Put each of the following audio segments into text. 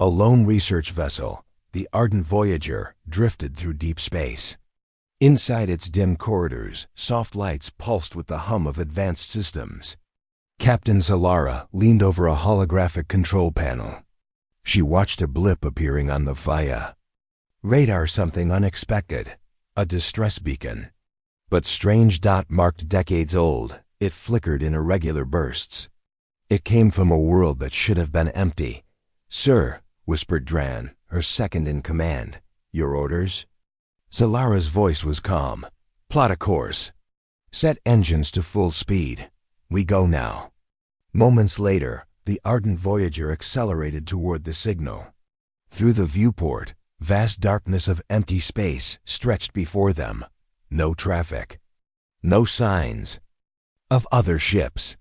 A lone research vessel, the ardent Voyager, drifted through deep space. Inside its dim corridors, soft lights pulsed with the hum of advanced systems. Captain Zalara leaned over a holographic control panel. She watched a blip appearing on the via. Radar, something unexpected, a distress beacon. But strange dot marked decades old, it flickered in irregular bursts. It came from a world that should have been empty. "Sir," whispered Dran, her second in command. "Your orders?" Zalara's voice was calm. "Plot a course. Set engines to full speed. We go now." Moments later, the ardent Voyager accelerated toward the signal. Through the viewport, vast darkness of empty space stretched before them. No traffic. No signs of other ships.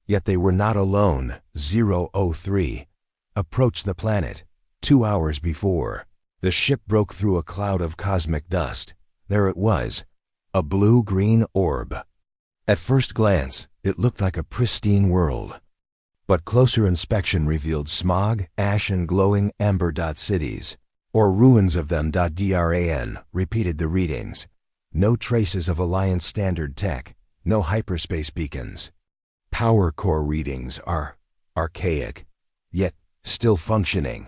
Yet they were not alone. 003 approached the planet 2 hours before. The ship broke through a cloud of cosmic dust. There it was, a blue-green orb. At first glance, it looked like a pristine world. But closer inspection revealed smog, ash, and glowing amber dot cities, or ruins of them. DRAN repeated the readings. No traces of Alliance standard tech, no hyperspace beacons. Power core readings are archaic, yet still functioning.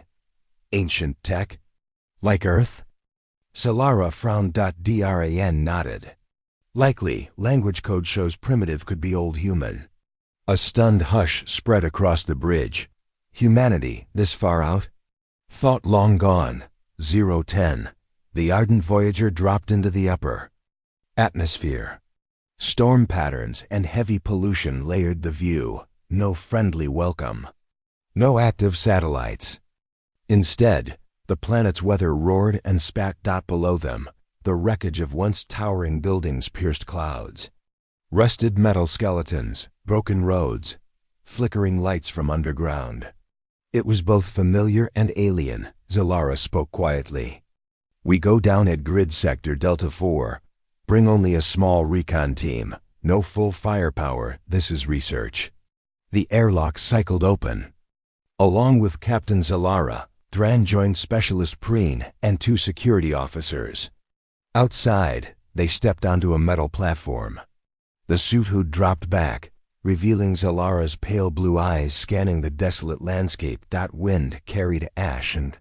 Ancient tech? Like Earth? Zalara frowned. DRAN nodded. Likely, language code shows primitive could be old human. A stunned hush spread across the bridge. Humanity, this far out? Thought long gone. 010. The ardent Voyager dropped into the upper atmosphere. Storm patterns and heavy pollution layered the view. No friendly welcome. No active satellites. Instead, the planet's weather roared and spat. Below them, the wreckage of once towering buildings pierced clouds. Rusted metal skeletons, broken roads, flickering lights from underground. It was both familiar and alien. Zalara spoke quietly. "We go down at grid sector Delta 4. Bring only a small recon team. No full firepower. This is research." The airlock cycled open. Along with Captain Zalara, Dran joined Specialist Preen and 2 security officers. Outside, they stepped onto a metal platform. The suit hood dropped back, revealing Zalara's pale blue eyes scanning the desolate landscape. Wind carried ash and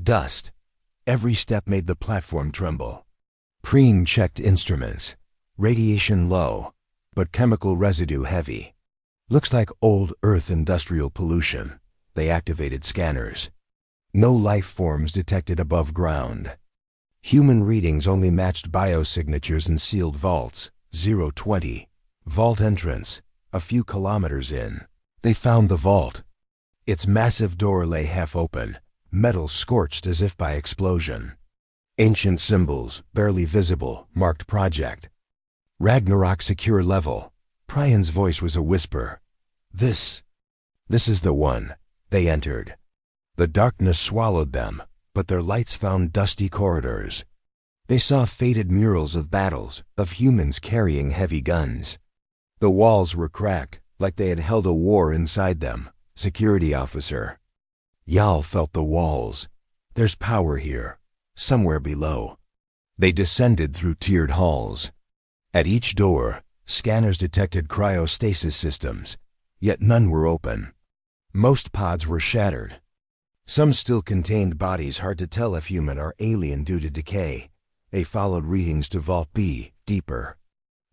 dust. Every step made the platform tremble. Preen checked instruments. Radiation low, but chemical residue heavy. "Looks like old Earth industrial pollution." They activated scanners. No life forms detected above ground. Human readings only matched biosignatures in sealed vaults. 020. Vault entrance. A few kilometers in, they found the vault. Its massive door lay half open, metal scorched as if by explosion. Ancient symbols, barely visible, marked project. "Ragnarok secure level." Prian's voice was a whisper. This is the one." They entered. The darkness swallowed them, but their lights found dusty corridors. They saw faded murals of battles, of humans carrying heavy guns. The walls were cracked, like they had held a war inside them. Security officer. Yal felt the walls. There's power here, somewhere below. They descended through tiered halls. At each door, scanners detected cryostasis systems, yet none were open. Most pods were shattered. Some still contained bodies hard to tell if human or alien due to decay. They followed readings to Vault B, deeper.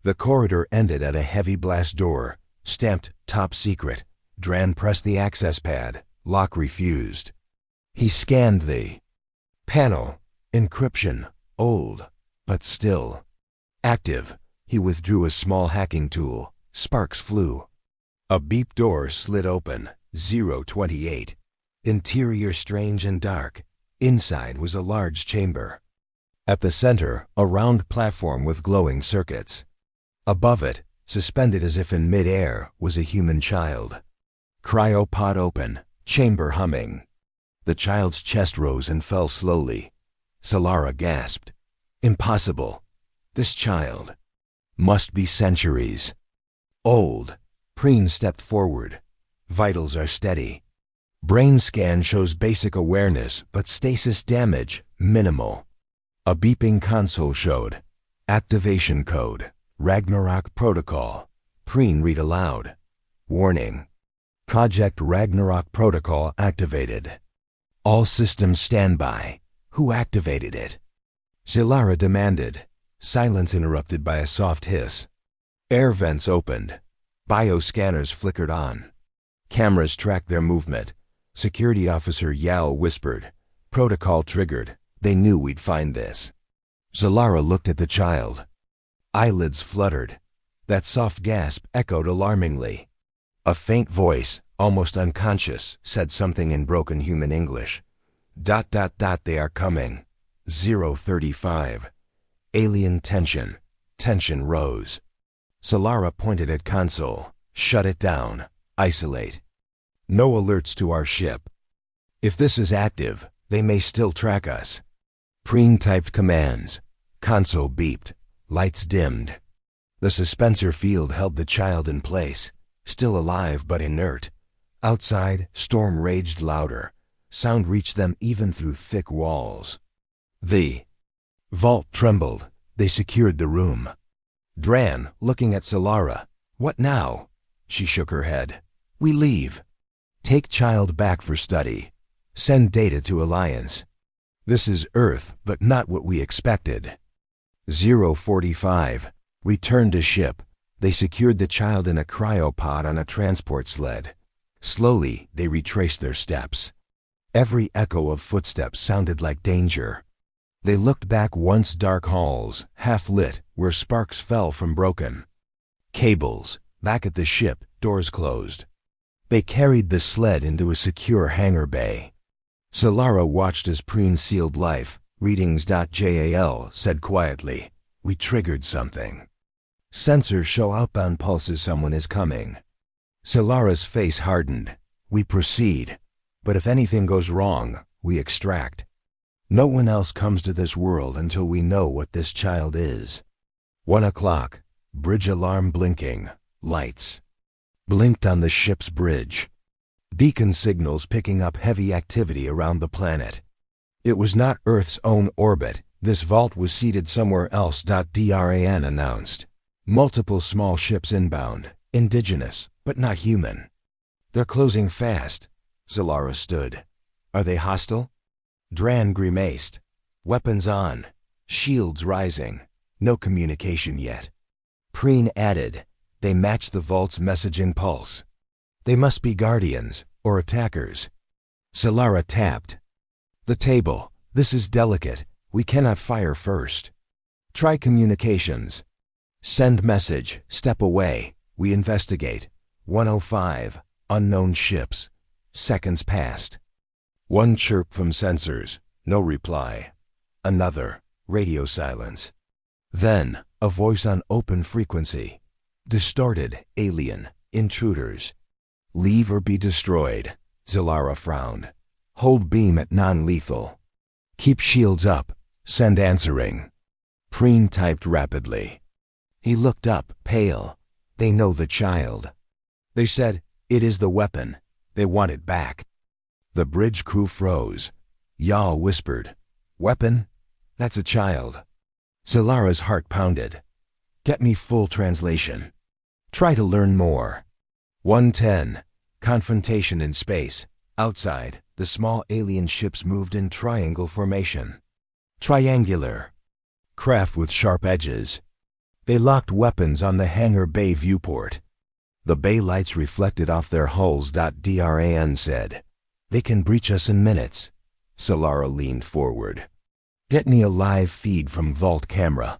The corridor ended at a heavy blast door, stamped Top Secret. Dran pressed the access pad. Lock refused. He scanned the panel. Encryption. Old, but still active. He withdrew a small hacking tool. Sparks flew. A beep door slid open. 028. Interior strange and dark. Inside was a large chamber. At the center, a round platform with glowing circuits. Above it, suspended as if in mid-air, was a human child. Cryopod open, chamber humming. The child's chest rose and fell slowly. Zalara gasped. Impossible. This child must be centuries old. Preen stepped forward. Vitals are steady. Brain scan shows basic awareness, but stasis damage minimal. A beeping console showed. Activation code. Ragnarok Protocol. Preen read aloud. Warning. Project Ragnarok Protocol activated. All systems standby. Who activated it? Zilara demanded. Silence interrupted by a soft hiss. Air vents opened. Bioscanners flickered on. Cameras tracked their movement. Security Officer Yao whispered. Protocol triggered. They knew we'd find this. Zilara looked at the child. Eyelids fluttered. That soft gasp echoed alarmingly. A faint voice, almost unconscious, said something in broken human English. ... They are coming. 035. Alien tension. Tension rose. Zilara pointed at console. Shut it down. Isolate. No alerts to our ship. If this is active, they may still track us. Preen typed commands. Console beeped. Lights dimmed. The suspensor field held the child in place, still alive but inert. Outside, storm raged louder. Sound reached them even through thick walls. The vault trembled. They secured the room. Dran, looking at Zilara. What now? She shook her head. We leave. Take child back for study. Send data to Alliance. This is Earth, but not what we expected. 045. Return to ship. They secured the child in a cryopod on a transport sled. Slowly, they retraced their steps. Every echo of footsteps sounded like danger. They looked back once dark halls, half-lit, where sparks fell from broken cables. Back at the ship, doors closed. They carried the sled into a secure hangar bay. Zilara watched as Preen sealed life. Readings.jal said quietly, we triggered something. Sensors show outbound pulses. Someone is coming. Zilara's face hardened. We proceed. But if anything goes wrong, we extract. No one else comes to this world until we know what this child is. 1 o'clock. Bridge alarm blinking. Lights blinked on the ship's bridge. Beacon signals picking up heavy activity around the planet. It was not Earth's own orbit. This vault was seated somewhere else. Dran announced. Multiple small ships inbound. Indigenous, but not human. They're closing fast. Zilara stood. Are they hostile? Dran grimaced. Weapons on. Shields rising. No communication yet. Preen added. They match the vault's messaging pulse. They must be guardians, or attackers. Zilara tapped. The table. This is delicate. We cannot fire first. Try communications. Send message. Step away. We investigate. 105. Unknown ships. Seconds passed. One chirp from sensors. No reply. Another. Radio silence. Then, a voice on open frequency. Distorted. Alien. Intruders. Leave or be destroyed. Zilara frowned. Hold beam at non-lethal. Keep shields up. Send answering. Preen typed rapidly. He looked up, pale. They know the child. They said, it is the weapon. They want it back. The bridge crew froze. Yao whispered, weapon? That's a child. Zilara's heart pounded. Get me full translation. Try to learn more. 110. Confrontation in space. Outside, the small alien ships moved in triangle formation. Triangular. Craft with sharp edges. They locked weapons on the hangar bay viewport. The bay lights reflected off their hulls. Dran said, they can breach us in minutes. Zilara leaned forward. Get me a live feed from vault camera.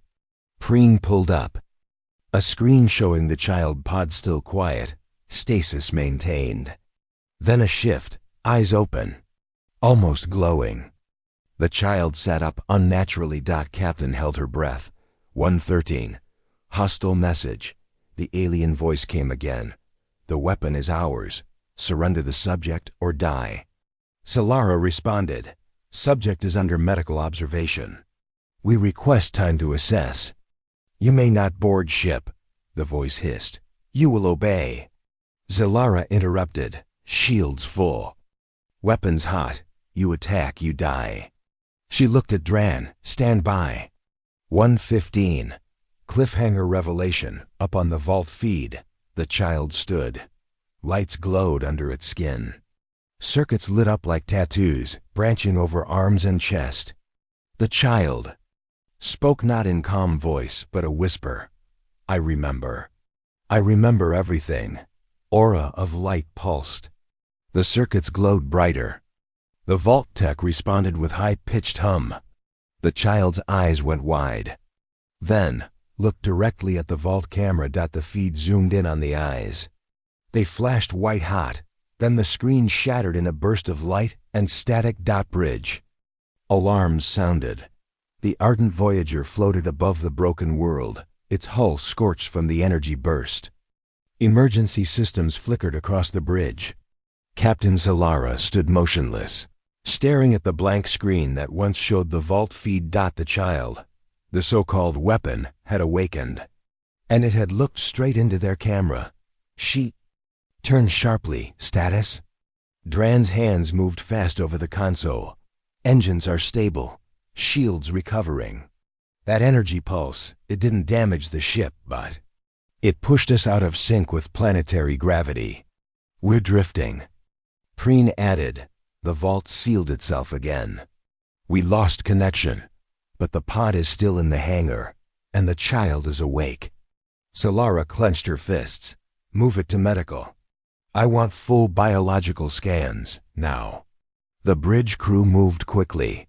Preen pulled up. A screen showing the child pod still quiet. Stasis maintained. Then a shift, eyes open. Almost glowing. The child sat up unnaturally. Captain held her breath. 113. Hostile message. The alien voice came again. The weapon is ours. Surrender the subject or die. Zilara responded. Subject is under medical observation. We request time to assess. You may not board ship, the voice hissed. You will obey. Zilara interrupted. Shields full. Weapons hot. You attack, you die. She looked at Dran. Stand by. 1:15. Cliffhanger revelation. Up on the vault feed, the child stood. Lights glowed under its skin. Circuits lit up like tattoos, branching over arms and chest. The child spoke not in calm voice, but a whisper. I remember. I remember everything. Aura of light pulsed. The circuits glowed brighter. The vault tech responded with high-pitched hum. The child's eyes went wide. Then, looked directly at the vault camera. The feed zoomed in on the eyes. They flashed white-hot. Then the screen shattered in a burst of light and static. Bridge. Alarms sounded. The ardent Voyager floated above the broken world, its hull scorched from the energy burst. Emergency systems flickered across the bridge. Captain Zalara stood motionless, staring at the blank screen that once showed the vault feed. The child, the so-called weapon, had awakened, and it had looked straight into their camera. She turned sharply. Status? Dran's hands moved fast over the console. Engines are stable. Shields recovering. That energy pulse, it didn't damage the ship, but it pushed us out of sync with planetary gravity. We're drifting. Preen added. The vault sealed itself again. We lost connection, but the pod is still in the hangar, and the child is awake. Solara clenched her fists. Move it to medical. I want full biological scans, now. The bridge crew moved quickly.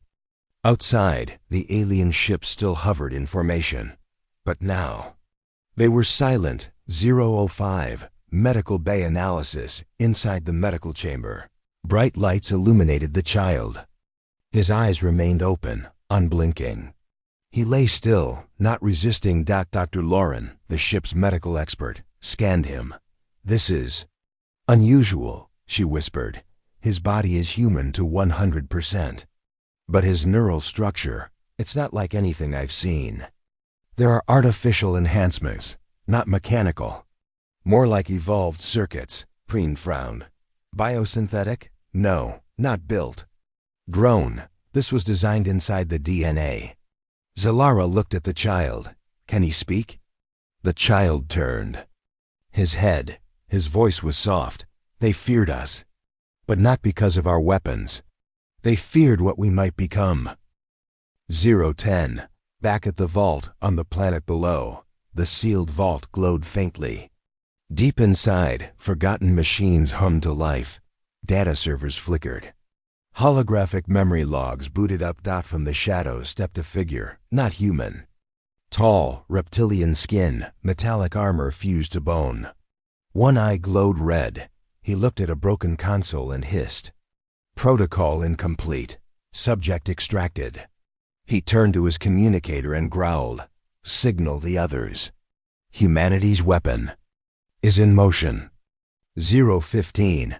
Outside, the alien ship still hovered in formation. But now, they were silent. 005, medical bay analysis, inside the medical chamber. Bright lights illuminated the child. His eyes remained open, unblinking. He lay still, not resisting. Dr. Lauren, the ship's medical expert, scanned him. This is unusual, she whispered. His body is human to 100%. But his neural structure, it's not like anything I've seen. There are artificial enhancements, not mechanical. More like evolved circuits. Preen frowned. Biosynthetic? No, not built. Grown. This was designed inside the DNA. Zalara looked at the child. Can he speak? The child turned. His head, his voice was soft. They feared us. But not because of our weapons. They feared what we might become. 010. Back at the vault, on the planet below, the sealed vault glowed faintly. Deep inside, forgotten machines hummed to life. Data servers flickered. Holographic memory logs booted up. From the shadows stepped a figure, not human. Tall, reptilian skin, metallic armor fused to bone. One eye glowed red. He looked at a broken console and hissed. Protocol incomplete. Subject extracted. He turned to his communicator and growled. Signal the others. Humanity's weapon is in motion. 015.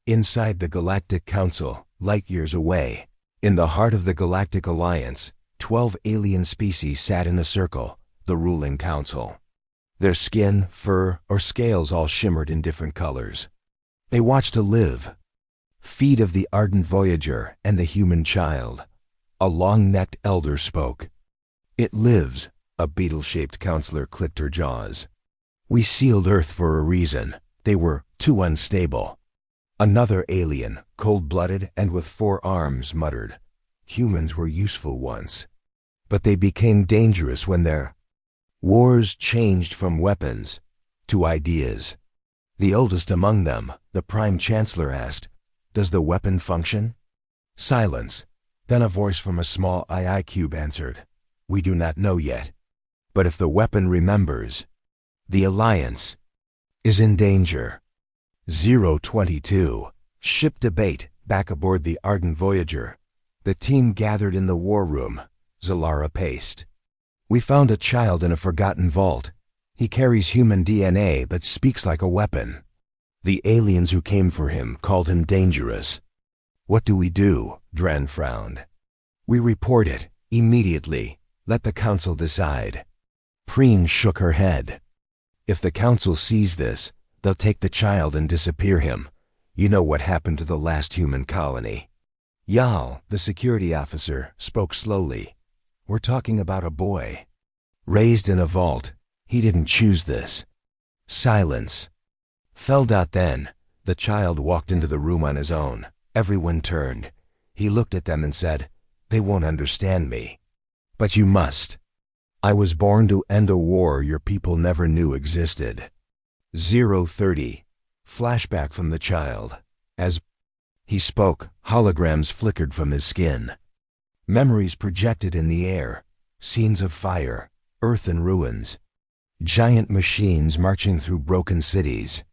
Inside the Galactic Council, light years away, in the heart of the Galactic Alliance, 12 alien species sat in a circle, the ruling council. Their skin, fur, or scales all shimmered in different colors. They watched a live feed of the ardent Voyager and the human child. A long-necked elder spoke. It lives, a beetle-shaped counselor clicked her jaws. We sealed Earth for a reason. They were too unstable. Another alien, cold-blooded and with 4 arms, muttered. Humans were useful once, but they became dangerous when their wars changed from weapons to ideas. The oldest among them, the Prime Chancellor, asked, Does the weapon function? Silence. Then a voice from a small II cube answered, We do not know yet. But if the weapon remembers, the Alliance is in danger. 022. Ship debate. Back aboard the ardent Voyager, the team gathered in the war room. Zalara paced. We found a child in a forgotten vault. He carries human DNA but speaks like a weapon. The aliens who came for him called him dangerous. What do we do? Dran frowned. We report it, immediately. Let the council decide. Preen shook her head. If the council sees this, they'll take the child and disappear him. You know what happened to the last human colony? Yal, the security officer, spoke slowly. We're talking about a boy. Raised in a vault. He didn't choose this. Silence. Fell. Then, the child walked into the room on his own. Everyone turned. He looked at them and said, "They won't understand me. But you must. I was born to end a war your people never knew existed." 030. Flashback from the child. As he spoke, holograms flickered from his skin. Memories projected in the air. Scenes of fire, earth in ruins. Giant machines marching through broken cities.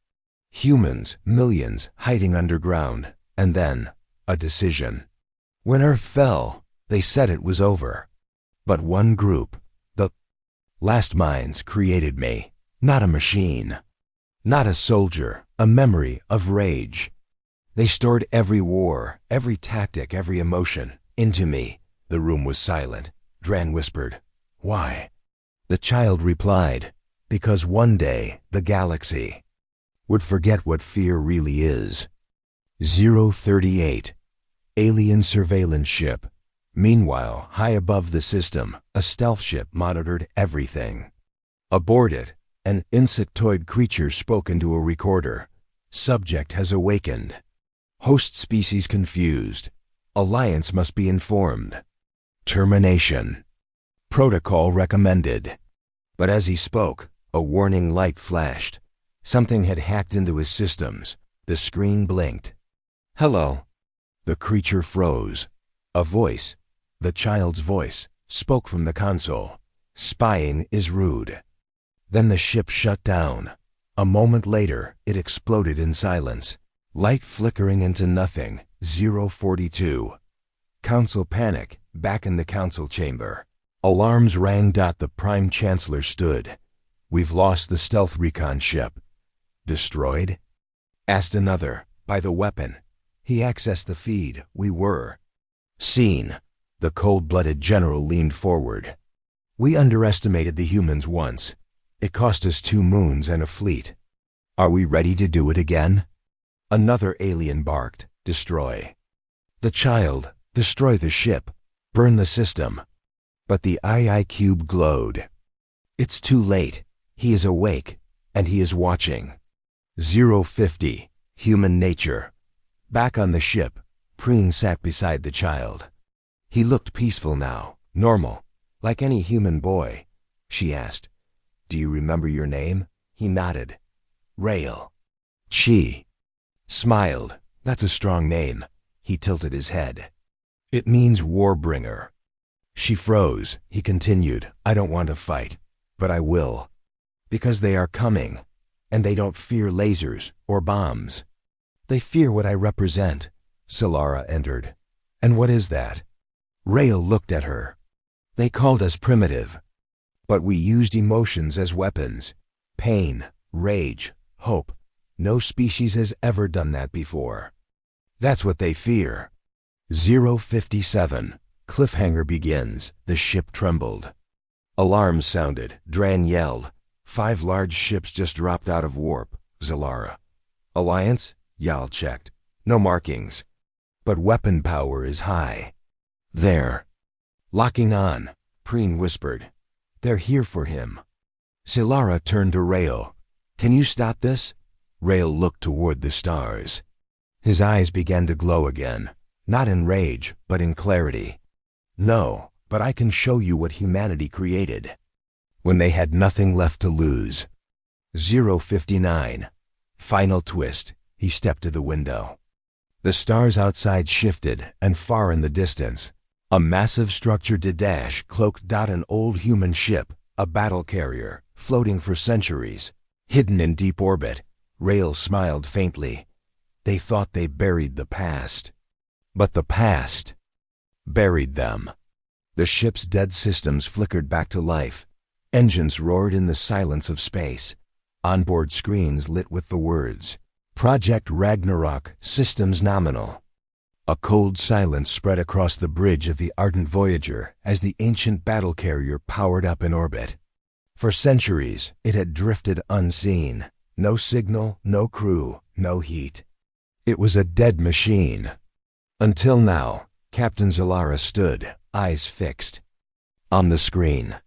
Humans, millions, hiding underground. And then, a decision. When Earth fell, they said it was over. But one group, the last minds, created me. Not a machine. Not a soldier, a memory of rage. They stored every war, every tactic, every emotion, into me. The room was silent. Dran whispered, "Why?" The child replied, "Because one day, the galaxy would forget what fear really is." 038. Alien surveillance ship. Meanwhile, high above the system, a stealth ship monitored everything. Aboard it, an insectoid creature spoke into a recorder. Subject has awakened. Host species confused. Alliance must be informed. Termination. Protocol recommended. But as he spoke, a warning light flashed. Something had hacked into his systems. The screen blinked. "Hello." The creature froze. A voice, the child's voice, spoke from the console. "Spying is rude." Then the ship shut down. A moment later, it exploded in silence. Light flickering into nothing. 042. Council panic. Back in the council chamber. Alarms rang. The Prime Chancellor stood. "We've lost the stealth recon ship." "Destroyed?" asked another. "By the weapon." He accessed the feed. "We were." "Seen." The cold-blooded general leaned forward. "We underestimated the humans once. It cost us 2 moons and a fleet. Are we ready to do it again?" Another alien barked. "Destroy." The child. "Destroy the ship. Burn the system." But the II cube glowed. "It's too late. He is awake, and he is watching." 050. Human nature. Back on the ship, Preen sat beside the child. He looked peaceful now, normal, like any human boy. She asked, "Do you remember your name?" He nodded. "Rail." She smiled. "That's a strong name." He tilted his head. "It means warbringer." She froze. He continued, "I don't want to fight, but I will. Because they are coming, and they don't fear lasers or bombs. They fear what I represent." Solara entered. "And what is that?" Rail looked at her. "They called us primitive, but we used emotions as weapons. Pain, rage, hope. No species has ever done that before. That's what they fear." 057. Cliffhanger begins. The ship trembled. Alarms sounded. Dran yelled. 5 large ships just dropped out of warp. Zalara. "Alliance?" Yal checked. "No markings. But weapon power is high." "There." "Locking on," Preen whispered. "They're here for him." Silara turned to Rail. "Can you stop this?" Rail looked toward the stars. His eyes began to glow again, not in rage, but in clarity. "No, but I can show you what humanity created when they had nothing left to lose." 059. Final twist. He stepped to the window. The stars outside shifted, and far in the distance, a massive structure cloaked an old human ship, a battle carrier, floating for centuries, hidden in deep orbit. Rail smiled faintly. They thought they buried the past. But the past buried them. The ship's dead systems flickered back to life. Engines roared in the silence of space. Onboard screens lit with the words, "Project Ragnarok, systems nominal." A cold silence spread across the bridge of the Ardent Voyager as the ancient battle carrier powered up in orbit. For centuries, it had drifted unseen. No signal, no crew, no heat. It was a dead machine. Until now, Captain Zalara stood, eyes fixed. On the screen,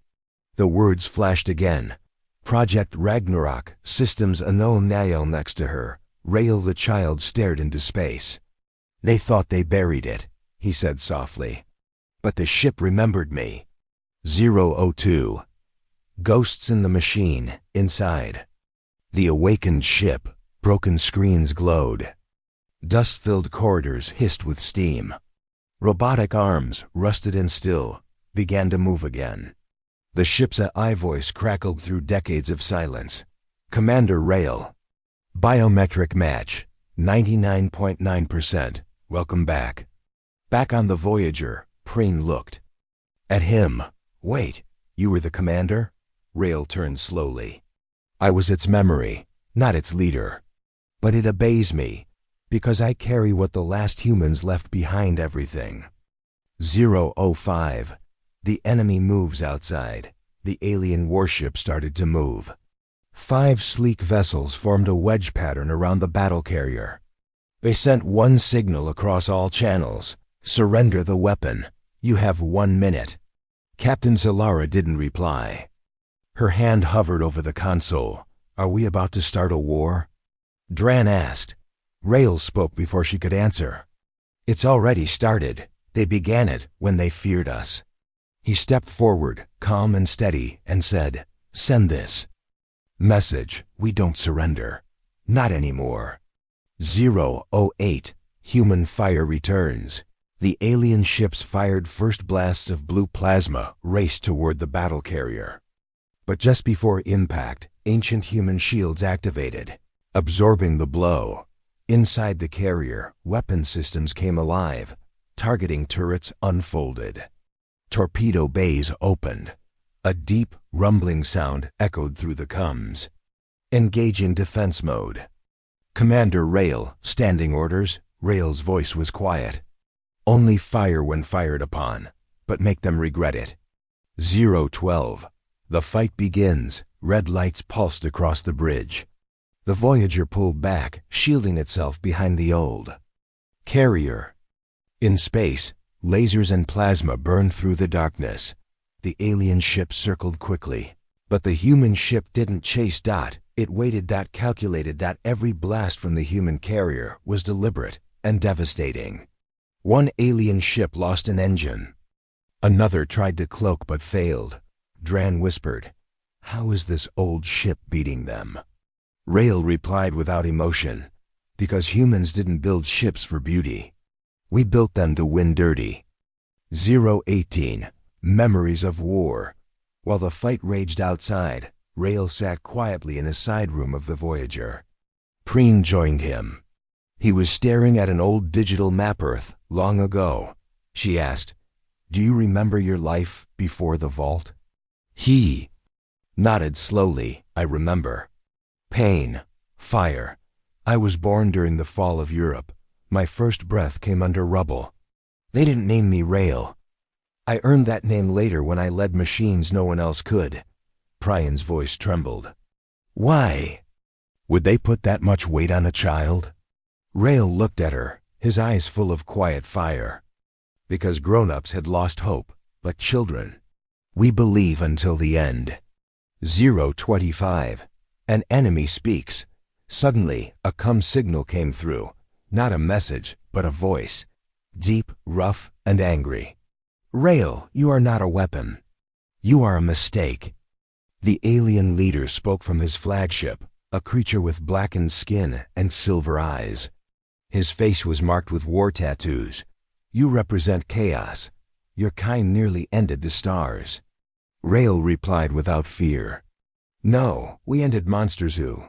the words flashed again. Project Ragnarok, Systems Unknown. Nail next to her, Rael the child stared into space. They thought they buried it, he said softly. But the ship remembered me. 002. Ghosts in the machine, inside. The awakened ship, broken screens glowed. Dust-filled corridors hissed with steam. Robotic arms, rusted and still, began to move again. The ship's AI voice crackled through decades of silence. Commander Rael. Biometric match, 99.9%. Welcome back. Back on the Voyager, Preen looked. At him. Wait, you were the commander? Rael turned slowly. I was its memory, not its leader. But it obeys me, because I carry what the last humans left behind. Everything. 005. The enemy moves outside. The alien warship started to move. 5 sleek vessels formed a wedge pattern around the battle carrier. They sent one signal across all channels. Surrender the weapon. You have 1 minute. Captain Zalara didn't reply. Her hand hovered over the console. Are we about to start a war? Dran asked. Rael spoke before she could answer. It's already started. They began it when they feared us. He stepped forward, calm and steady, and said, Send this. Message, we don't surrender. Not anymore. 008. Human fire returns. The alien ships fired first blasts of blue plasma, raced toward the battle carrier. But just before impact, ancient human shields activated, absorbing the blow. Inside the carrier, weapon systems came alive. Targeting turrets unfolded. Torpedo bays opened. A deep, rumbling sound echoed through the comms. Engaging defense mode. Commander Rael, standing orders. Rael's voice was quiet. Only fire when fired upon, but make them regret it. 012. The fight begins. Red lights pulsed across the bridge. The Voyager pulled back, shielding itself behind the old carrier. In space, lasers and plasma burned through the darkness. The alien ship circled quickly. But the human ship didn't chase Dot. It waited. Dot calculated that every blast from the human carrier was deliberate and devastating. One alien ship lost an engine. Another tried to cloak but failed. Dran whispered, How is this old ship beating them? Rael replied without emotion, Because humans didn't build ships for beauty. We built them to win dirty. 018. Memories of War. While the fight raged outside, Rael sat quietly in a side room of the Voyager. Preen joined him. He was staring at an old digital map Earth, long ago. She asked, Do you remember your life before the vault? He nodded slowly. I remember. Pain. Fire. I was born during the fall of Europe. My first breath came under rubble. They didn't name me Rael. I earned that name later when I led machines no one else could. Prian's voice trembled. Why? Would they put that much weight on a child? Rael looked at her, his eyes full of quiet fire. Because grown-ups had lost hope, but children. We believe until the end. 025. An enemy speaks. Suddenly, a signal came through. Not a message, but a voice. Deep, rough, and angry. Rael, you are not a weapon. You are a mistake. The alien leader spoke from his flagship, a creature with blackened skin and silver eyes. His face was marked with war tattoos. You represent chaos. Your kind nearly ended the stars. Rael replied without fear. No, we ended monsters who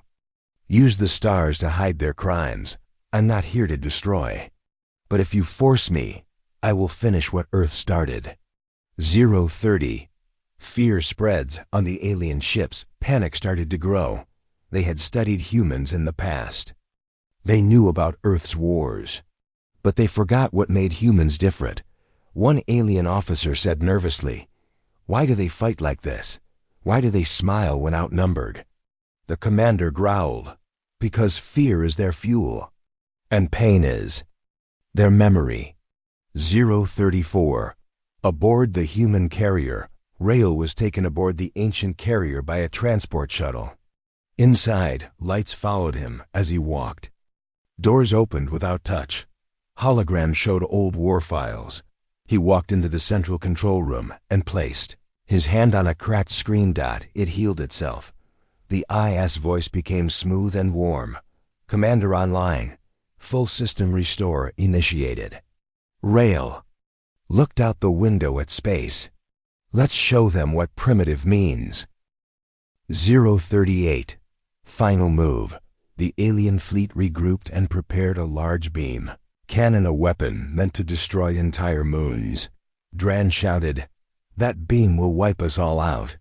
used the stars to hide their crimes. I'm not here to destroy. But if you force me, I will finish what Earth started. 030. Fear spreads on the alien ships. Panic started to grow. They had studied humans in the past. They knew about Earth's wars. But they forgot what made humans different. One alien officer said nervously, Why do they fight like this? Why do they smile when outnumbered? The commander growled, Because fear is their fuel. And pain is their memory. 034. Aboard the human carrier, Rael was taken aboard the ancient carrier by a transport shuttle. Inside, lights followed him as he walked. Doors opened without touch. Holograms showed old war files. He walked into the central control room and placed his hand on a cracked screen dot. It healed itself. The IS voice became smooth and warm. Commander online. Full system restore initiated. Rael looked out the window at space. Let's show them what primitive means. 038. Final move. The alien fleet regrouped and prepared a large beam. Cannon, a weapon meant to destroy entire moons. Dran shouted, "That beam will wipe us all out."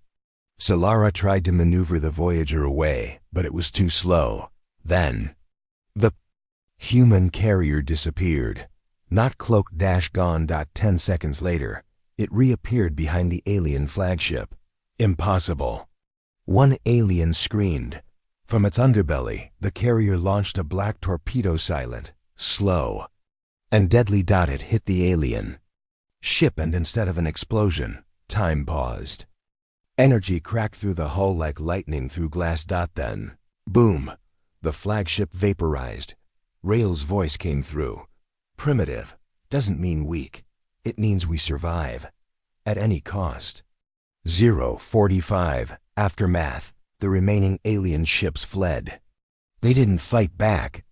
Solara tried to maneuver the Voyager away, but it was too slow. Then, the human carrier disappeared. Not cloaked-gone. 10 seconds later, it reappeared behind the alien flagship. Impossible. One alien screamed. From its underbelly, the carrier launched a black torpedo, silent, slow, and deadly. It hit the alien ship, and instead of an explosion, time paused. Energy cracked through the hull like lightning through glass. Then, boom, the flagship vaporized. Rael's voice came through. Primitive doesn't mean weak. It means we survive. At any cost. 045. Aftermath. The remaining alien ships fled. They didn't fight back.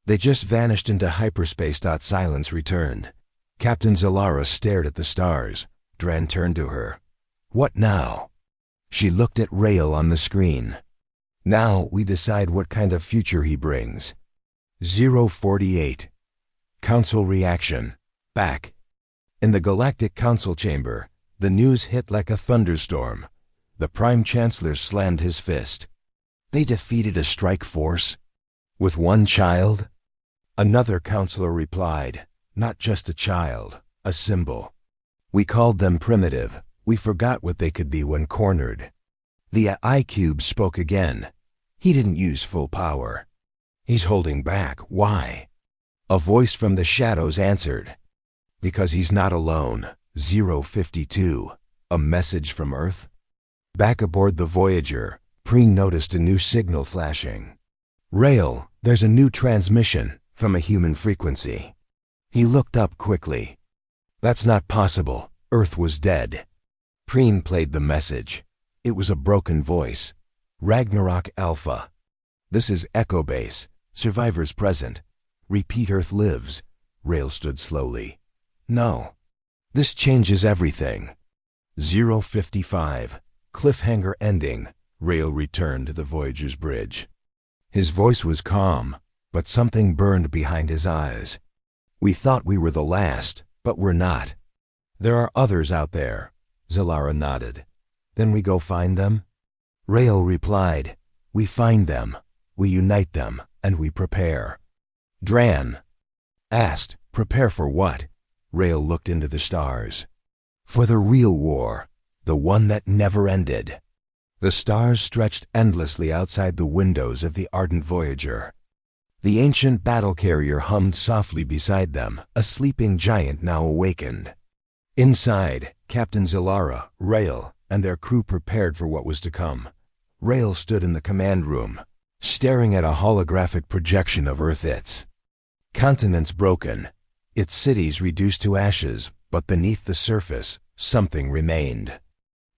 They just vanished into hyperspace. Silence returned. Captain Zalara stared at the stars. Dran turned to her. What now? She looked at Rael on the screen. Now we decide what kind of future he brings. 048. Council reaction. Back. In the Galactic Council chamber, the news hit like a thunderstorm. The Prime Chancellor slammed his fist. They defeated a strike force? With one child? Another counselor replied, not just a child, a symbol. We called them primitive. We forgot what they could be when cornered. The I-Cube spoke again. He didn't use full power. He's holding back. Why? A voice from the shadows answered. Because he's not alone. 052. A message from Earth? Back aboard the Voyager, Preen noticed a new signal flashing. Rael, there's a new transmission from a human frequency. He looked up quickly. That's not possible. Earth was dead. Preen played the message. It was a broken voice. Ragnarok Alpha. This is Echo Base. Survivors present. Repeat, Earth lives. Rael stood slowly. No. This changes everything. 055. Cliffhanger ending. Rael returned to the Voyager's bridge. His voice was calm, but something burned behind his eyes. We thought we were the last, but we're not. There are others out there. Zalara nodded. Then we go find them? Rael replied, we find them, we unite them, and we prepare. Dran asked, prepare for what? Rael looked into the stars. For the real war, the one that never ended. The stars stretched endlessly outside the windows of the ardent Voyager. The ancient battle carrier hummed softly beside them, a sleeping giant now awakened. Inside, Captain Zalara, Rael, and their crew prepared for what was to come. Rael stood in the command room, staring at a holographic projection of Earth. Its continents broken, its cities reduced to ashes, but beneath the surface, something remained.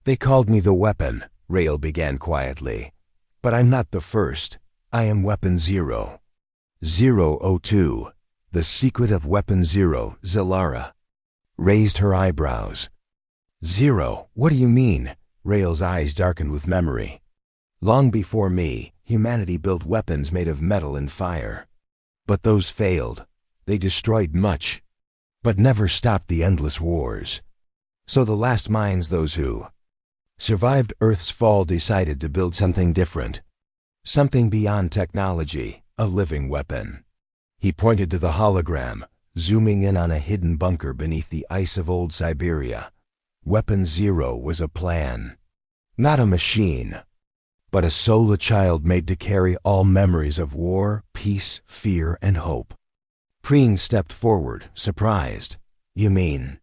They called me the weapon, Rael began quietly. But I'm not the first. I am Weapon Zero. 002. The secret of Weapon Zero, Zalara raised her eyebrows. Zero, what do you mean? Rael's eyes darkened with memory. Long before me, humanity built weapons made of metal and fire. But those failed. They destroyed much, but never stopped the endless wars. So the last minds, those who survived Earth's fall, decided to build something different. Something beyond technology, a living weapon. He pointed to the hologram, zooming in on a hidden bunker beneath the ice of old Siberia. Weapon Zero was a plan. Not a machine, but a soul, a child made to carry all memories of war, peace, fear, and hope. Preen stepped forward, surprised. You mean,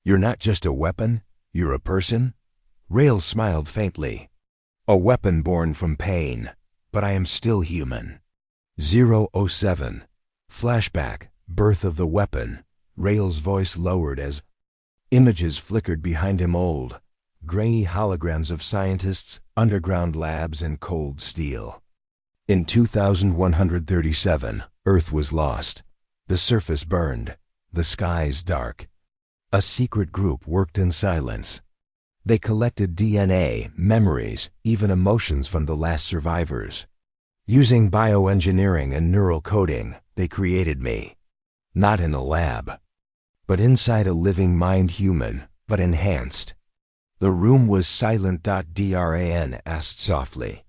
you're not just a weapon? You're a person? Rail smiled faintly. A weapon born from pain, but I am still human. 007. Flashback, birth of the weapon. Rail's voice lowered as images flickered behind him, old, grainy holograms of scientists, underground labs, and cold steel. In 2137, Earth was lost. The surface burned, the skies dark. A secret group worked in silence. They collected DNA, memories, even emotions from the last survivors. Using bioengineering and neural coding, they created me. Not in a lab, but inside a living mind, human, but enhanced. The room was silent. Dran asked softly.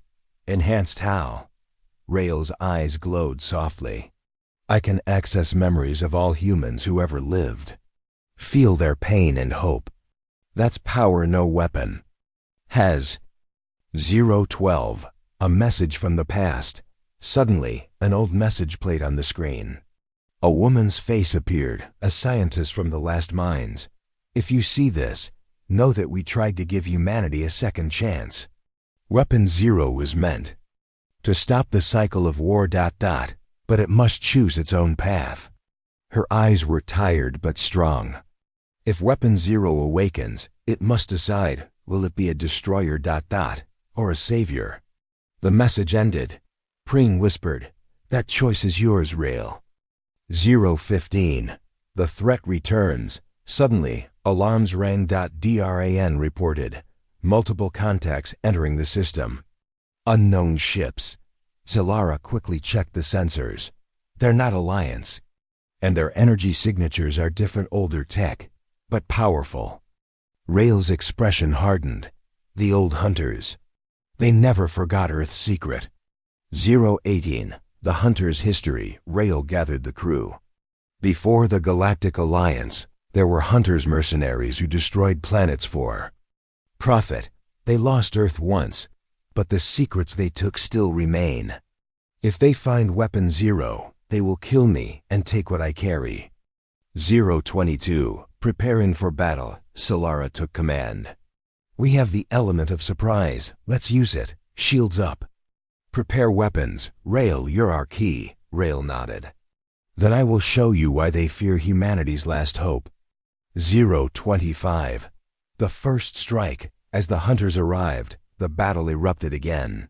Enhanced how? Rail's eyes glowed softly. I can access memories of all humans who ever lived. Feel their pain and hope. That's power no weapon has. 012. A message from the past. Suddenly, an old message played on the screen. A woman's face appeared, a scientist from the last mines. If you see this, know that we tried to give humanity a second chance. Weapon 0 was meant to stop the cycle of war. But it must choose its own path. Her eyes were tired but strong. If Weapon 0 awakens, it must decide, will it be a destroyer or a savior? The message ended. Preen whispered, that choice is yours, Rail. 015. The threat returns. Suddenly, alarms rang. Dran reported. Multiple contacts entering the system. Unknown ships. Zilara quickly checked the sensors. They're not Alliance. And their energy signatures are different, older tech, but powerful. Rail's expression hardened. The old hunters. They never forgot Earth's secret. 018. The Hunters' history. Rail gathered the crew. Before the Galactic Alliance, there were Hunters mercenaries who destroyed planets for profit. They lost Earth once, but the secrets they took still remain. If they find Weapon 0, they will kill me and take what I carry. 022. Preparing for battle. Solara took command. We have the element of surprise. Let's use it. Shields up. Prepare weapons. Rail, you're our key. Rail nodded. Then I will show you why they fear humanity's last hope. 025. The first strike. As the hunters arrived, the battle erupted again.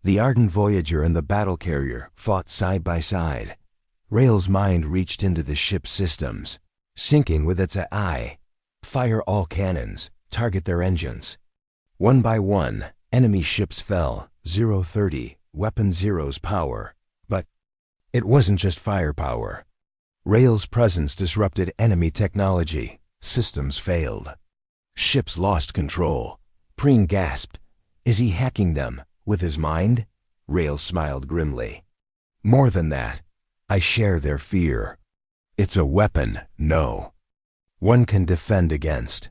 The ardent Voyager and the battle carrier fought side by side. Rail's mind reached into the ship's systems, syncing with its AI. Fire all cannons, target their engines. One by one, enemy ships fell. 030, Weapon 0's power. But it wasn't just firepower. Rail's presence disrupted enemy technology. Systems failed. Ships lost control. Preen gasped. Is he hacking them? With his mind? Rail smiled grimly. More than that, I share their fear. It's a weapon, no. One can defend against.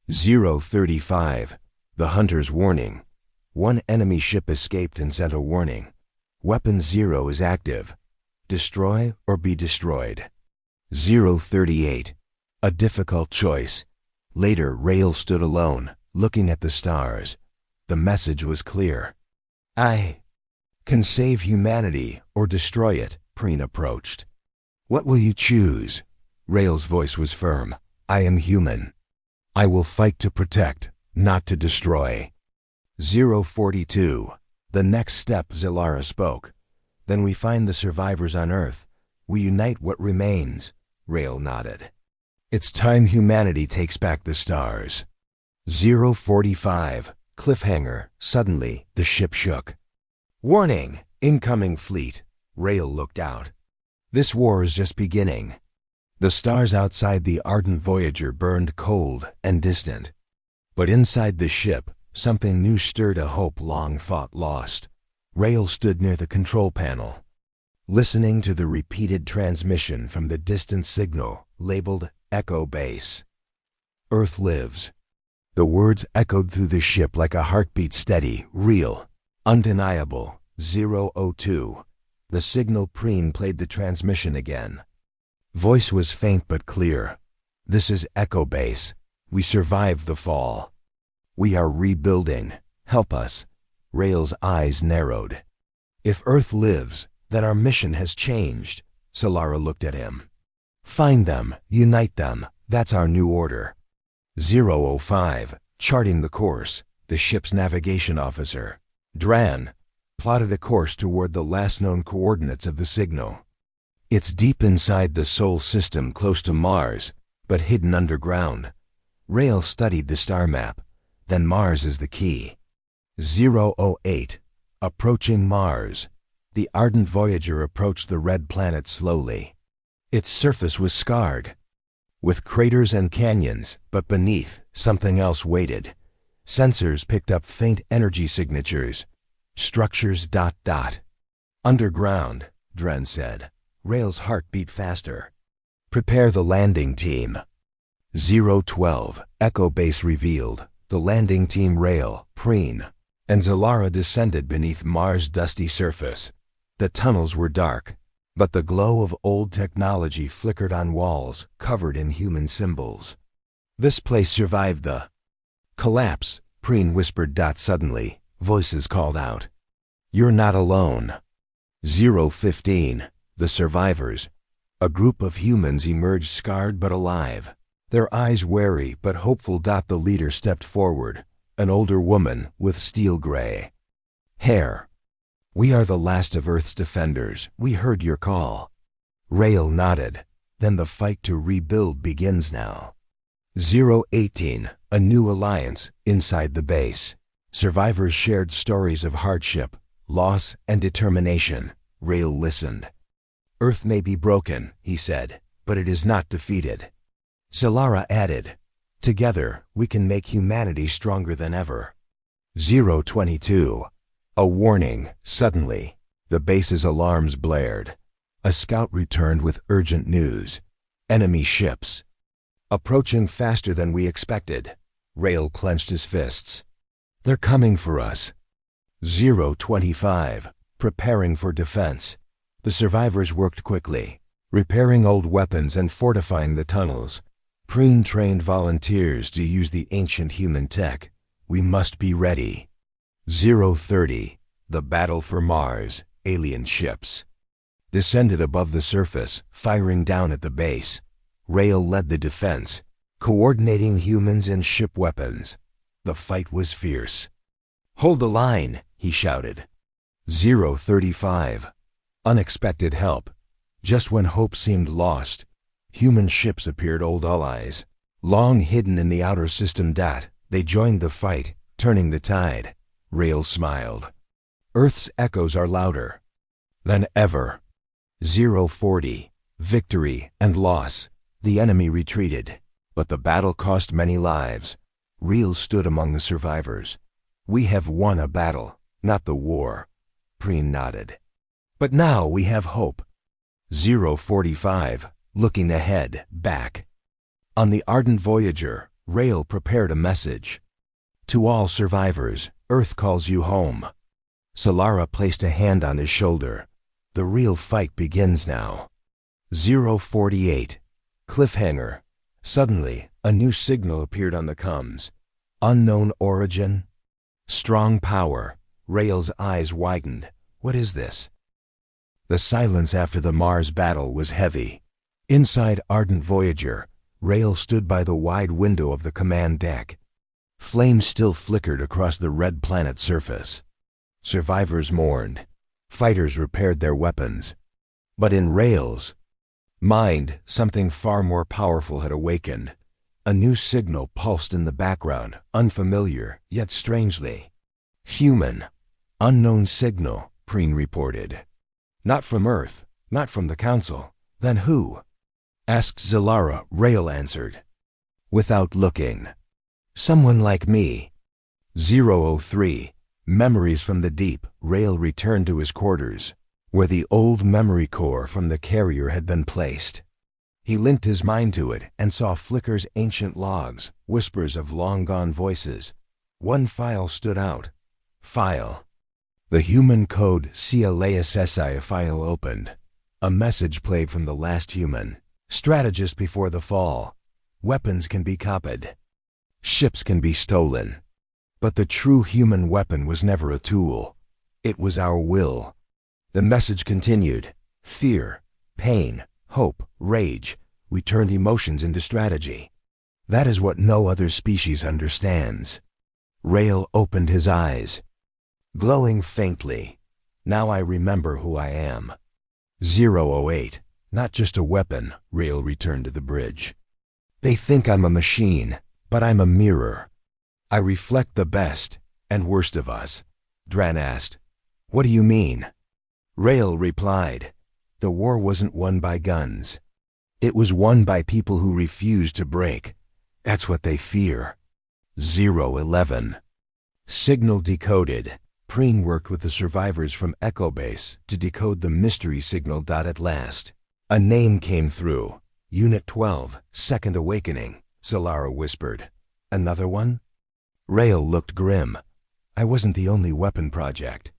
035. The Hunter's warning. One enemy ship escaped and sent a warning. Weapon 0 is active. Destroy or be destroyed. 038. A difficult choice. Later, Rail stood alone, looking at the stars. The message was clear. I can save humanity or destroy it. Preen approached. What will you choose? Rail's voice was firm. I am human. I will fight to protect, not to destroy. 042. The next step, Zilara spoke. Then we find the survivors on Earth. We unite what remains. Rail nodded. It's time humanity takes back the stars. 045. Cliffhanger. Suddenly, the ship shook. Warning! Incoming fleet. Rail looked out. This war is just beginning. The stars outside the ardent Voyager burned cold and distant. But inside the ship, something new stirred, a hope long thought lost. Rail stood near the control panel, listening to the repeated transmission from the distant signal, labeled Echo Base. Earth lives. The words echoed through the ship like a heartbeat, steady, real, undeniable. 002. The signal. Preen played the transmission again. Voice was faint but clear. This is Echo Base. We survived the fall. We are rebuilding. Help us. Rael's eyes narrowed. If Earth lives, then our mission has changed. Solara looked at him. Find them, unite them, that's our new order. 005, charting the course, the ship's navigation officer, Dran, plotted a course toward the last known coordinates of the signal. It's deep inside the Sol system close to Mars, but hidden underground. Rael studied the star map. Then Mars is the key. 008, approaching Mars. The ardent Voyager approached the red planet slowly. Its surface was scarred, with craters and canyons, but beneath, something else waited. Sensors picked up faint energy signatures. Structures ... Underground, Dren said. Rael's heart beat faster. Prepare the landing team. 012, Echo Base revealed. The landing team Rael, Preen, and Zalara descended beneath Mars' dusty surface. The tunnels were dark, but the glow of old technology flickered on walls covered in human symbols. This place survived the collapse, Preen whispered. Suddenly, voices called out. You're not alone. 015, the survivors. A group of humans emerged scarred but alive. Their eyes wary but hopeful. The leader stepped forward, an older woman with steel gray hair. We are the last of Earth's defenders. We heard your call. Rael nodded. Then the fight to rebuild begins now. 018, a new alliance inside the base. Survivors shared stories of hardship, loss, and determination. Rael listened. Earth may be broken, he said, but it is not defeated. Solara added, together we can make humanity stronger than ever. 022, a warning. Suddenly, the base's alarms blared. A scout returned with urgent news. Enemy ships. Approaching faster than we expected. Rael clenched his fists. They're coming for us. 025, preparing for defense. The survivors worked quickly, repairing old weapons and fortifying the tunnels. Preen trained volunteers to use the ancient human tech. We must be ready. 030, the battle for Mars. Alien ships descended above the surface, firing down at the base. Rael led the defense, coordinating humans and ship weapons. The fight was fierce. Hold the line, he shouted. 035, unexpected help. Just when hope seemed lost, human ships appeared. Old allies, long hidden in the outer system. They joined the fight, turning the tide. Rael smiled. Earth's echoes are louder than ever. 040, victory and loss. The enemy retreated, but the battle cost many lives. Rael stood among the survivors. We have won a battle, not the war. Preen nodded. But now we have hope. 045, looking ahead, back. On the ardent Voyager, Rael prepared a message. To all survivors, Earth calls you home. Solara placed a hand on his shoulder. The real fight begins now. 048, cliffhanger. Suddenly, a new signal appeared on the comms. Unknown origin. Strong power. Rael's eyes widened. What is this? The silence after the Mars battle was heavy. Inside ardent Voyager, Rael stood by the wide window of the command deck. Flames still flickered across the red planet's surface. Survivors mourned. Fighters repaired their weapons. But in Rael's mind, something far more powerful had awakened. A new signal pulsed in the background, unfamiliar, yet strangely human. Unknown signal, Preen reported. Not from Earth, not from the Council. Then who? Asked Zalara. Rael answered, without looking. Someone like me. 003, memories from the deep. Rael returned to his quarters, where the old memory core from the carrier had been placed. He linked his mind to it and saw Flicker's ancient logs, whispers of long-gone voices. One file stood out. File. The human code SciFI file opened. A message played from the last human. Strategist before the fall. Weapons can be copied. Ships can be stolen. But the true human weapon was never a tool. It was our will. The message continued. Fear, pain, hope, rage. We turned emotions into strategy. That is what no other species understands. Rael opened his eyes, glowing faintly. Now I remember who I am. 008. Not just a weapon, Rael returned to the bridge. They think I'm a machine, but I'm a mirror. I reflect the best and worst of us. Dran asked, What do you mean? Rael replied, The war wasn't won by guns. It was won by people who refused to break. That's what they fear. 011. Signal decoded. Preen worked with the survivors from Echo Base to decode the mystery signal. At last, a name came through. Unit 12, Second Awakening, Solara whispered. Another one? Rael looked grim. I wasn't the only weapon project.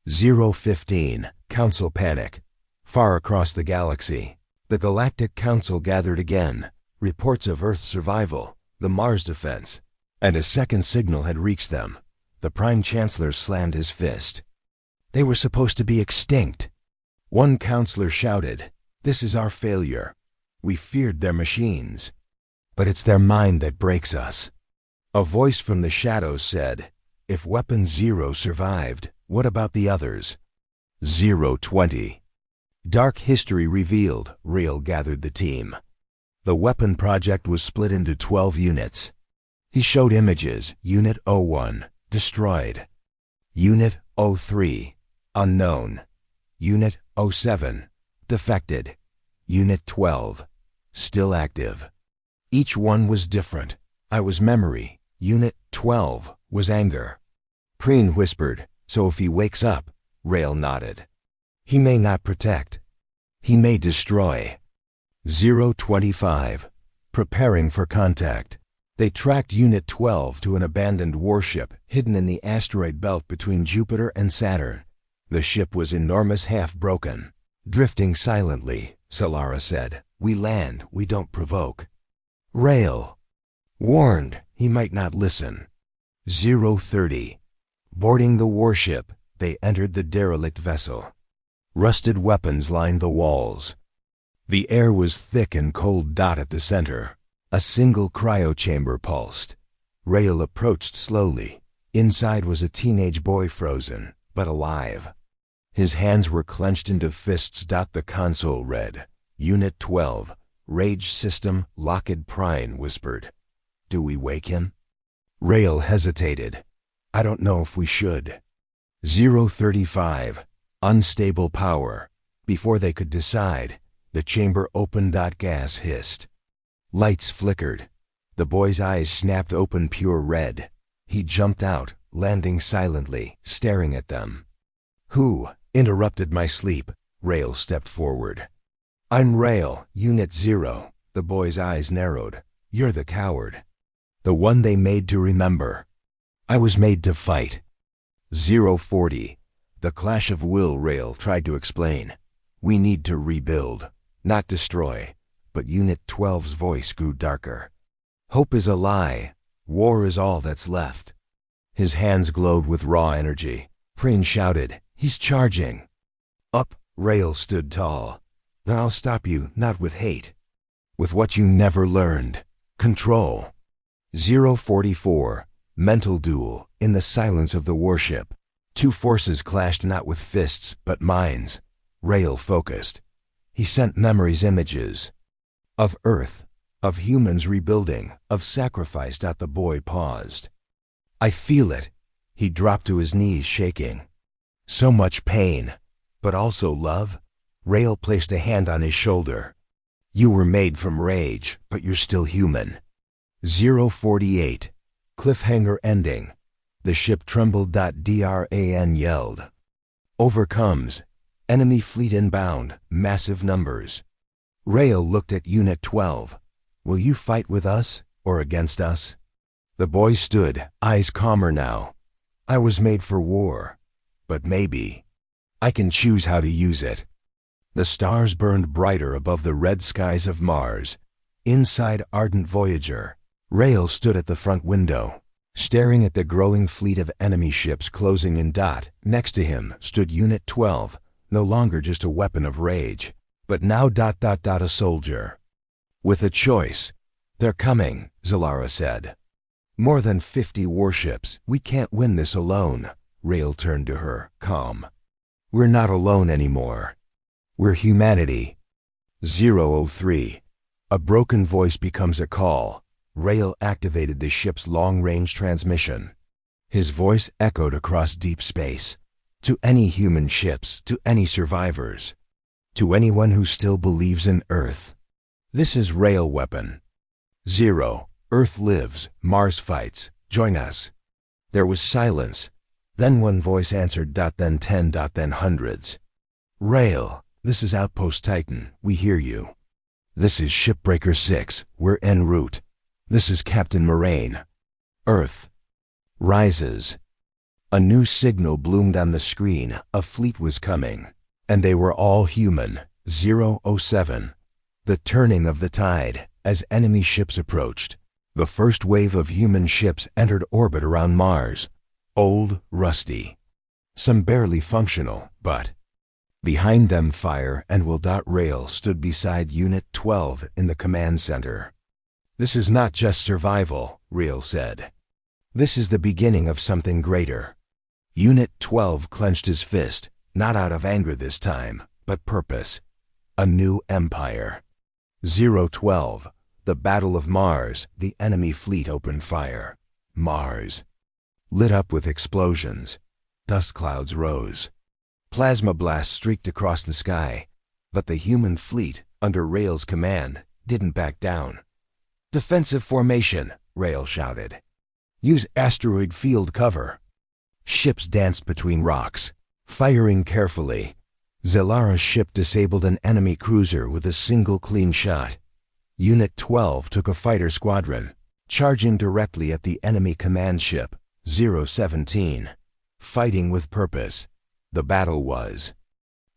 015, Council panic. Far across the galaxy, the Galactic Council gathered again. Reports of Earth's survival, the Mars defense, and a second signal had reached them. The Prime Chancellor slammed his fist. They were supposed to be extinct. One counselor shouted, This is our failure. We feared their machines. But it's their mind that breaks us. A voice from the shadows said, If Weapon 0 survived, what about the others? 020. Dark history revealed. Rael gathered the team. The weapon project was split into 12 units. He showed images. Unit 01, destroyed. Unit 03, unknown. Unit 07, defected. Unit 12, still active. Each one was different. I was memory. Unit 12 was anger. Preen whispered, So if he wakes up, Rael nodded. He may not protect. He may destroy. 025, preparing for contact. They tracked Unit 12 to an abandoned warship hidden in the asteroid belt between Jupiter and Saturn. The ship was enormous, half-broken. Drifting silently, Solara said. We land, we don't provoke. Rael warned he might not listen. 030, boarding the warship, they entered the derelict vessel. Rusted weapons lined the walls. The air was thick and cold. At the center, a single cryochamber pulsed. Rael approached slowly. Inside was a teenage boy, frozen, but alive. His hands were clenched into fists. The console read, Unit 12, Rage System Locked. Prine whispered, Do we wake him? Rael hesitated. I don't know if we should. 035, unstable power. Before they could decide, the chamber opened. Gas hissed. Lights flickered. The boy's eyes snapped open, pure red. He jumped out, landing silently, staring at them. Who interrupted my sleep? Rael stepped forward. I'm Rael, Unit 0. The boy's eyes narrowed. You're the coward. The one they made to remember. I was made to fight. 040, the clash of will. Rael tried to explain. We need to rebuild, not destroy. But Unit 12's voice grew darker. Hope is a lie. War is all that's left. His hands glowed with raw energy. Preen shouted, He's charging. Up, Rael stood tall. Then I'll stop you, not with hate. With what you never learned. Control. 044, mental duel. In the silence of the warship, two forces clashed, not with fists, but minds. Rael focused. He sent memories, images. Of Earth, of humans rebuilding, of sacrifice. The boy paused. I feel it. He dropped to his knees, shaking. So much pain, but also love. Rael placed a hand on his shoulder. You were made from rage, but you're still human. 048, cliffhanger ending. The ship trembled. Dran yelled. Overcomes. Enemy fleet inbound, massive numbers. Rael looked at Unit 12. Will you fight with us or against us? The boy stood, eyes calmer now. I was made for war, but maybe I can choose how to use it. The stars burned brighter above the red skies of Mars. Inside Ardent Voyager, Rael stood at the front window, staring at the growing fleet of enemy ships closing in. Next to him stood Unit 12, no longer just a weapon of rage, but now a soldier. With a choice. They're coming, Zalara said. More than 50 warships. We can't win this alone. Rael turned to her, calm. We're not alone anymore. We're humanity. 003. A broken voice becomes a call. Rael activated the ship's long-range transmission. His voice echoed across deep space. To any human ships, to any survivors. To anyone who still believes in Earth. This is Rael weapon. 0. Earth lives, Mars fights. Join us. There was silence. Then one voice answered, then 10, then hundreds. Rael, this is Outpost Titan. We hear you. This is Shipbreaker 6. We're en route. This is Captain Moraine. Earth. Rises. A new signal bloomed on the screen. A fleet was coming. And they were all human. 007. The turning of the tide. As enemy ships approached, the first wave of human ships entered orbit around Mars. Old, rusty. Some barely functional, but behind them Fire and Will. Rael stood beside Unit 12 in the command center. This is not just survival, Rael said. This is the beginning of something greater. Unit 12 clenched his fist, not out of anger this time, but purpose. A new empire. 012. The Battle of Mars. The enemy fleet opened fire. Mars. Lit up with explosions. Dust clouds rose. Plasma blasts streaked across the sky. But the human fleet, under Rael's command, didn't back down. Defensive formation, Rael shouted. Use asteroid field cover. Ships danced between rocks, firing carefully. Zalara's ship disabled an enemy cruiser with a single clean shot. Unit 12 took a fighter squadron, charging directly at the enemy command ship, 017. Fighting with purpose. The battle was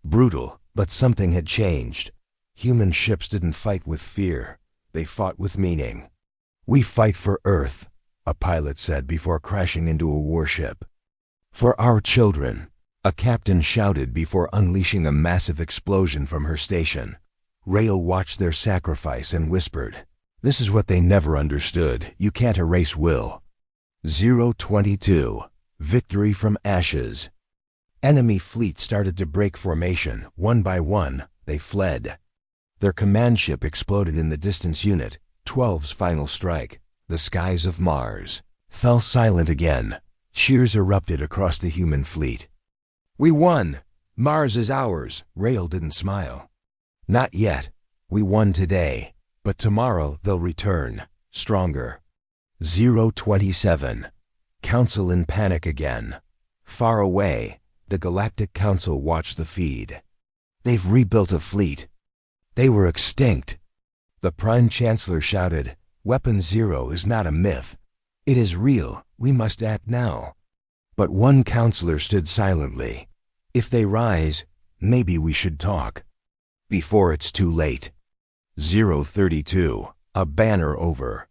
brutal, but something had changed. Human ships didn't fight with fear. They fought with meaning. We fight for Earth, a pilot said before crashing into a warship. For our children, a captain shouted before unleashing a massive explosion from her station. Rael watched their sacrifice and whispered, "This is what they never understood. You can't erase will." 022. Victory from ashes. Enemy fleet started to break formation. One by one, they fled. Their command ship exploded in the distance. Unit 12's final strike. The skies of Mars fell silent again. Cheers erupted across the human fleet. "We won! Mars is ours!" Rael didn't smile. "Not yet. We won today, but tomorrow they'll return, stronger." 027. Council in panic again. Far away, the Galactic Council watched the feed. "They've rebuilt a fleet. They were extinct." The Prime Chancellor shouted, "Weapon Zero is not a myth. It is real. We must act now." But one counselor stood silently. "If they rise, maybe we should talk. Before it's too late." 032. A banner over.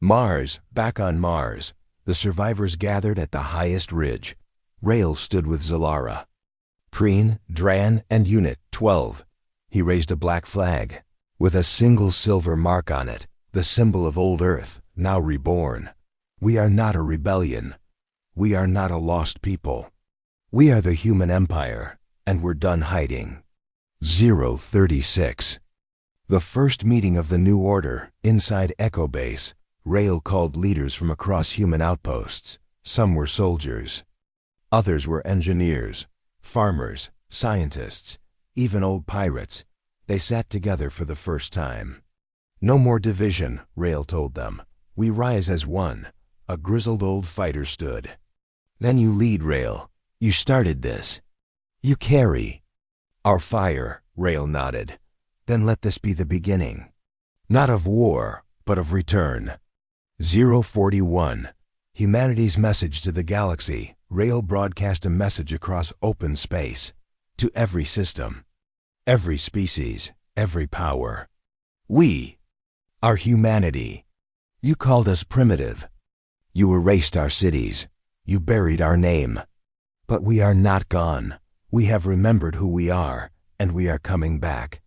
Mars, back on Mars. The survivors gathered at the highest ridge. Rael stood with Zalara. Preen, Dran, and Unit 12. He raised a black flag, with a single silver mark on it, the symbol of old Earth, now reborn. We are not a rebellion. We are not a lost people. We are the human empire, and we're done hiding. 036. The first meeting of the new order, inside Echo Base. Rael called leaders from across human outposts. Some were soldiers. Others were engineers, farmers, scientists, even old pirates. They sat together for the first time. "No more division," Rael told them. "We rise as one." A grizzled old fighter stood. "Then you lead, Rael. You started this. You carry our fire," Rael nodded. "Then let this be the beginning. Not of war, but of return." 041. Humanity's message to the galaxy. Rael broadcast a message across open space. To every system. Every species, every power. We, our humanity. You called us primitive. You erased our cities. You buried our name. But we are not gone. We have remembered who we are, and we are coming back.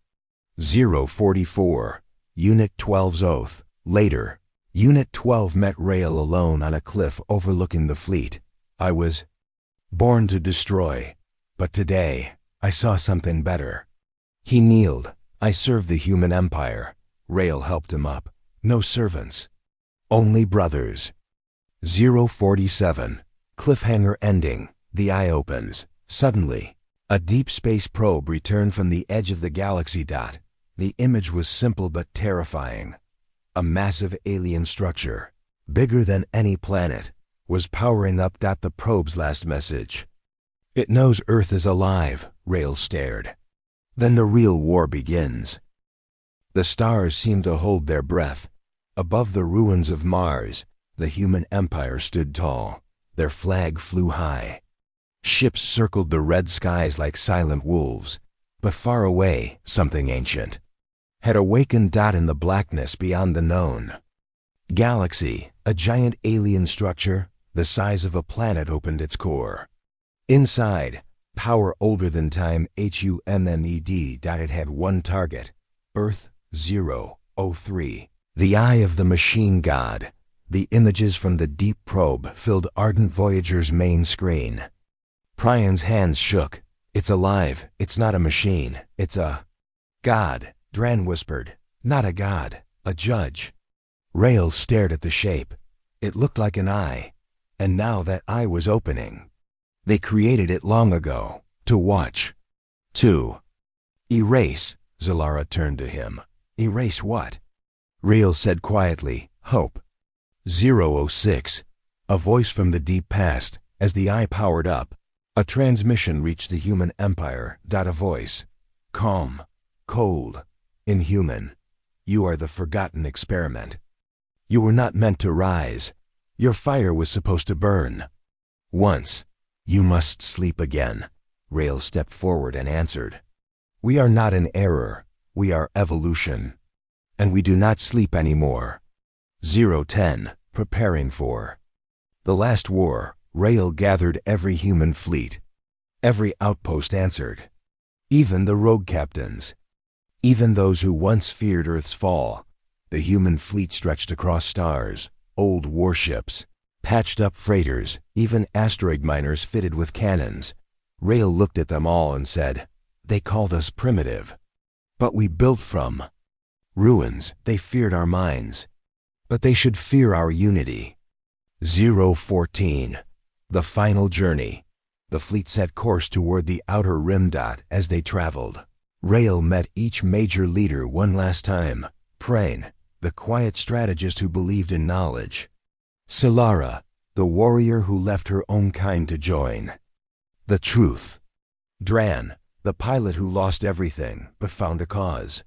044, Unit 12's Oath. Later, Unit 12 met Rael alone on a cliff overlooking the fleet. I was born to destroy, but today I saw something better. He kneeled. I serve the human empire. Rael helped him up. No servants. Only brothers. 047. Cliffhanger ending. The eye opens. Suddenly, a deep space probe returned from the edge of the galaxy. The image was simple but terrifying. A massive alien structure, bigger than any planet, was powering up. The probe's last message. It knows Earth is alive, Rael stared. Then the real war begins. The stars seemed to hold their breath. Above the ruins of Mars, the human empire stood tall. Their flag flew high. Ships circled the red skies like silent wolves. But far away, something ancient had awakened. In the blackness beyond the known galaxy, a giant alien structure, the size of a planet, opened its core. Inside, power older than time, HUMMED. It had one target, Earth 003. The eye of the machine god. The images from the deep probe filled Ardent Voyager's main screen. Prian's hands shook. It's alive. It's not a machine. It's a god, Dran whispered. Not a god, a judge. Rael stared at the shape. It looked like an eye. And now that eye was opening. They created it long ago, to watch. 2. Erase. Zalara turned to him. Erase what? Rael said quietly, hope. 006. A voice from the deep past. As the eye powered up, a transmission reached the human empire. A voice. Calm, cold, inhuman. You are the forgotten experiment. You were not meant to rise. Your fire was supposed to burn. Once. You must sleep again. Rael stepped forward and answered. We are not an error. We are evolution. And we do not sleep anymore. 010. Preparing for the last war. Rael gathered every human fleet. Every outpost answered. Even the rogue captains. Even those who once feared Earth's fall. The human fleet stretched across stars, old warships, patched up freighters, even asteroid miners fitted with cannons. Rael looked at them all and said, they called us primitive. But we built from ruins. They feared our minds. But they should fear our unity. 014. The final journey. The fleet set course toward the outer rim. As they traveled, Rael met each major leader one last time. Prain, the quiet strategist who believed in knowledge. Solara, the warrior who left her own kind to join. The truth. Dran, the pilot who lost everything but found a cause.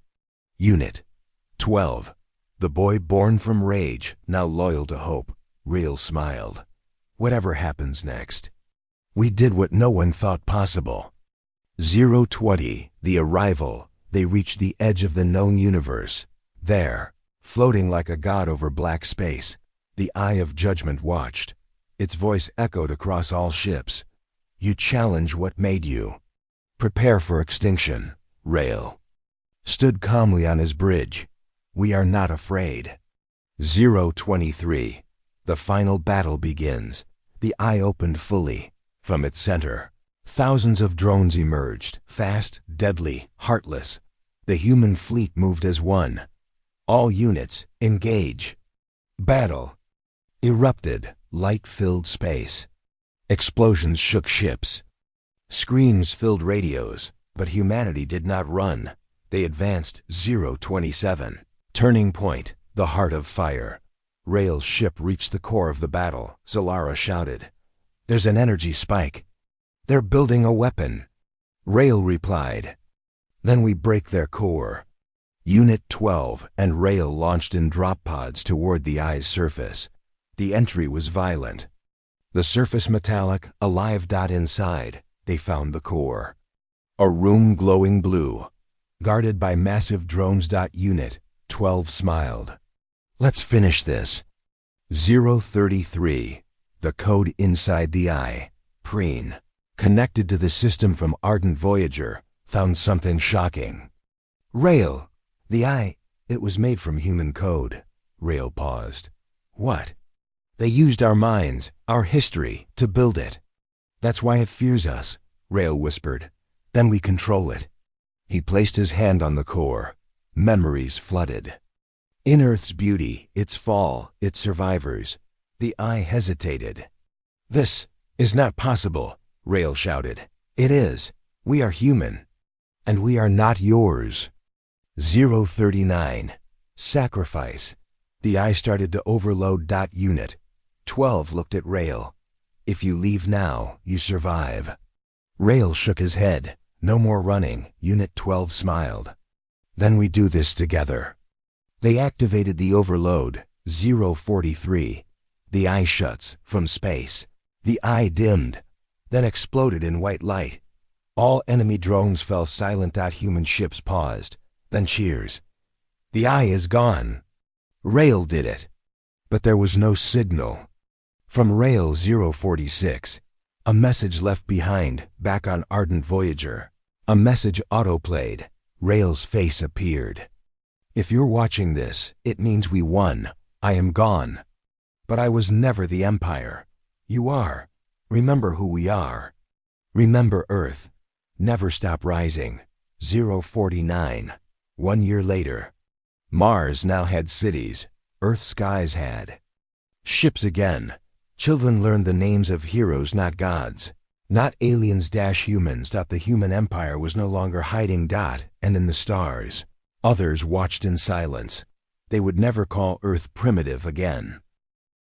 Unit 12. The boy born from rage, now loyal to hope. Rael smiled. Whatever happens next. We did what no one thought possible. 020. The arrival. They reached the edge of the known universe. There, floating like a god over black space, the Eye of Judgment watched. Its voice echoed across all ships. You challenge what made you. Prepare for extinction. Rael stood calmly on his bridge. We are not afraid. 023. The final battle begins. The eye opened fully. From its center, thousands of drones emerged, fast, deadly, heartless. The human fleet moved as one. All units, engage. Battle erupted, light-filled space. Explosions shook ships. Screams filled radios, but humanity did not run. They advanced. 027. Turning point, the heart of fire. Rael's ship reached the core of the battle. Solara shouted, there's an energy spike. They're building a weapon. Rael replied, then we break their core. Unit 12 and Rael launched in drop pods toward the eye's surface. The entry was violent. The surface metallic, alive. Inside, they found the core. A room glowing blue. guarded by massive drones. Unit 12 smiled. Let's finish this. 033. The code inside the eye. Preen, connected to the system from Ardent Voyager, found something shocking. Rail, the eye, it was made from human code. Rail paused. What? They used our minds, our history, to build it. That's why it fears us, Rail whispered. Then we control it. He placed his hand on the core. Memories flooded. In Earth's beauty, its fall, its survivors, the eye hesitated. This is not possible, Rail shouted. It is. We are human. And we are not yours. 039. Sacrifice. The eye started to overload. Unit 12 looked at Rail. If you leave now, you survive. Rail shook his head. No more running. Unit 12 smiled. Then we do this together. They activated the overload. 043. The eye shuts from space. The eye dimmed, then exploded in white light. All enemy drones fell silent. Human ships paused, then cheers. The eye is gone. Rail did it. But there was no signal. From Rail 046, a message left behind, back on Ardent Voyager. A message autoplayed. Rail's face appeared. If you're watching this, it means we won. I am gone. But I was never the Empire. You are. Remember who we are. Remember Earth. Never stop rising. 049. 1 year later. Mars now had cities. Earth's skies had ships again. Children learned the names of heroes, not gods. Not aliens - humans. The human empire was no longer hiding. And in the stars, others watched in silence. They would never call Earth primitive again.